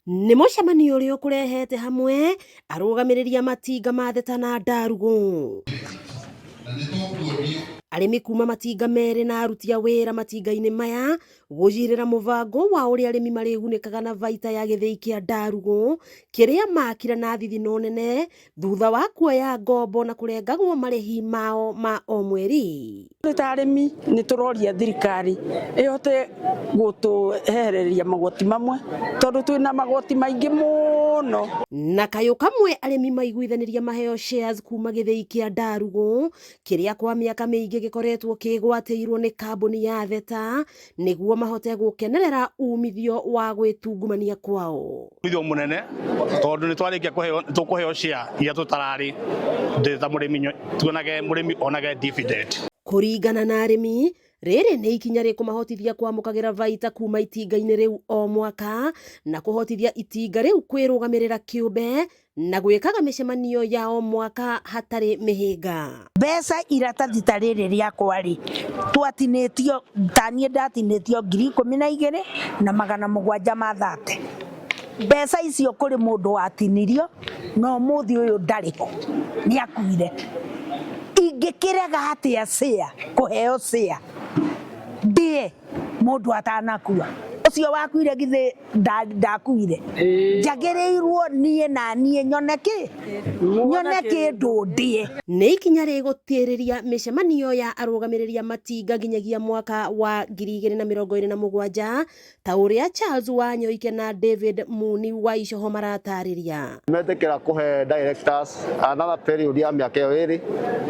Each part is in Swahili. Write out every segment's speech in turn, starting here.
Nĩ mũcemanio ũrĩa ũkũrehete hamwe arũgamĩrĩri a matinga ma Theta na Ndarugu. Arĩmi kuma matinga merĩ na aruti a wĩra matinga-inĩ maya gũcirĩra mũbango wa ũrĩa arĩmi marĩgunĩkaga na baita ya gĩthĩi kĩa Ndarugu, kĩrĩa makira na thithino nene thutha wa kuoya ngombo na kũrengagwo marĩhi mao ma o mweri. Ta arĩmi nĩ tũroria thirikari ĩhote gũtũhereria magoti mamwe tondũ twĩna magoti maingĩ mũno. Na kayũ kamwe arĩmi maiguithanĩria maheo shares kuma gĩthĩi kĩa Ndarugu, kĩrĩa kwa mĩaka mĩingĩ gĩkoretwo kĩgwatĩirwo nĩ kambuni ya Theta nĩguo mahote gũkenerera umithio wa gwĩtungumania kwao. Umithio mũnene tondũ nĩ twarĩkia tũkũheo share iria tũtararĩ ta mũrĩmi tuonage mũrĩmi onage dividend. Kũringana na arĩmi, rĩrĩ nĩ ikinya rĩkũmahotithia kwamũkagĩra baita kuma itinga-inĩ rĩu o mwaka na kũhotithia itinga rĩu kwĩrũgamĩrĩra kĩũmbe na gwĩkaga mĩcemanio ya o mwaka hatarĩ mĩhĩnga. Mbeca iratathi ta rĩrĩ rĩakwa-rĩ twatinĩtio, taniĩ ndatinĩtio 12,000 na 730. Mbeca icio kũrĩ mũndũ watinirio no mũthĩ ũyũ ndarĩ ho, nĩ akuire. Ingĩkĩrega atĩa share, kũheo share ndĩe mũndũ atanakua? Ũcio wakuire githĩ ndakuire? Njagĩrĩirwo niĩ na niĩ nyone kĩndũ ndĩe. Nĩ ikinya rĩgũtĩrĩria mĩcemanio ya arũgamĩrĩri a matinga nginyagia mwaka wa 2027 ta ũrĩa Charles Wanyoike na David Muni wa Icoho maratarĩria. Metĩkĩra kũhe directors another period ya mĩaka ĩrĩ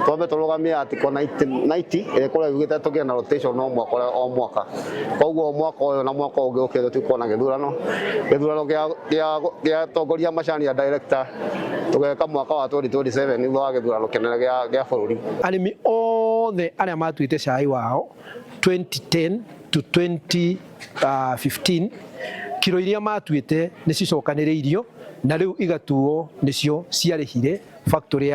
twambe tũrũgamie article 90 ĩrĩa kũrĩa yugĩte tũgĩe na rotation o mwaka. Koguo mwaka ũyũ na mwaka ũngĩ ũkĩrwo tũkona gĩthurano gĩa tongoria macani ya director tũgeka mwaka wa 2027 nĩ wa gĩthurano kĩnene gĩa bũrũri. Arĩmi othe arĩa matuĩte cai wao 2010 to 2015 kiro iria matuĩte nĩ cicokanĩrĩirio na rĩu igatuo nĩcio ciarĩhire factory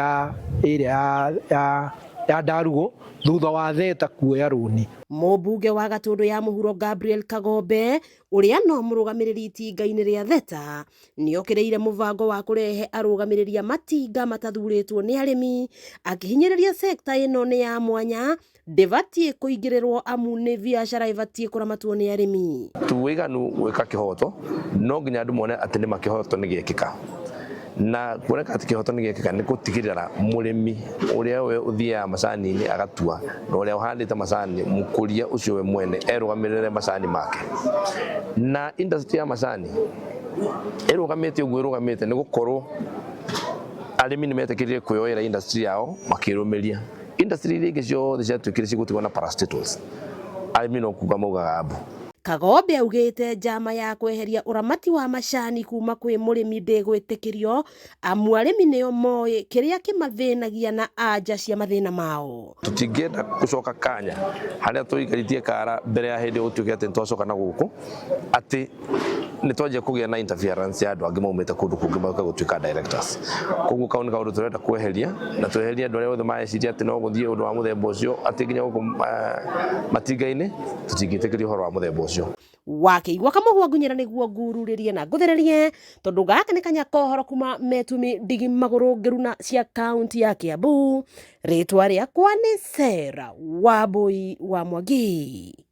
ya Ndarugu thutha wa Theta kuoya rũni. Mũmbunge wa Gatũndũ ya mũhuro Gabriel Kagombe ũrĩa no mũrũgamĩrĩri itinga-inĩ rĩa Theta nĩokĩrĩire mũbango wa kũrehe arũgamĩrĩri a matinga matathurĩtwo nĩ arĩmi, akĩhinyĩrĩria sekta ĩno nĩ ya mwanya ndĩbatiĩ kũingĩrĩrwo amu nĩ biacara ĩbatiĩ kũramatwo nĩ arĩmi. Tuwĩganu gwĩka kĩhoto no nginya andũ mone atĩ nĩ makĩhoto nĩ gĩkĩka. Na kuoneka atĩ kĩhoto nĩ gĩkĩka nĩ gũtigĩrĩra mũrĩmi ũrĩa we ũthiaga macani-inĩ agatua na ũrĩa ũhandĩte macani mũkũria ũcio we mwene erũgamĩrĩre macani make. Na industry ya macani ĩrũgamĩte ũguo ĩrũgamĩte nĩ gũkorwo arĩmi nĩ metĩkĩrire kwĩyoera industry yao makĩrũmĩria. Industry iria ingĩ ciothe ciatuĩkire cigũtigwo na parastatals, arĩmi no kuga maugaga mbu. Kagombe augĩte njama ya kweheria ũramati wa macani kuma kwĩ mũrĩmi ndĩgwĩtĩkĩrio amu arĩmi nĩo moĩ kĩrĩa kĩmathĩnagia na anja cia mathĩna mao. Tũtingĩenda gũcoka kanya harĩa tũikarĩtie kara mbere ya hĩndĩ gũtuĩke atĩ nĩtwacoka na gũkũ atĩ nĩ twanjia kũgĩa na interference ya andũ angĩ maumĩte kũndũ kũngĩ moka gũtuĩka directors. Koguo kau nĩ kaũndũ tũrenda kweheria na tweherie andũ arĩa othe mareciria atĩ no gũthiĩ ũndũ wa mũthemba ũcio atĩ nginya gũkũ matinga-inĩ tũtingĩtĩkĩria ũhoro wa mũthemba ũcio. Wakĩigua kamũhwa ngunyĩra nĩguo ngururĩrie na ngũthererie tondũ gaka nĩ kanya kohoro kuma Metumi Ndigi Magũrũ Ngĩruna cia kaunti ya Kiambu. Rĩtwa rĩakwa nĩ Sarah Wambui wa Mwangi.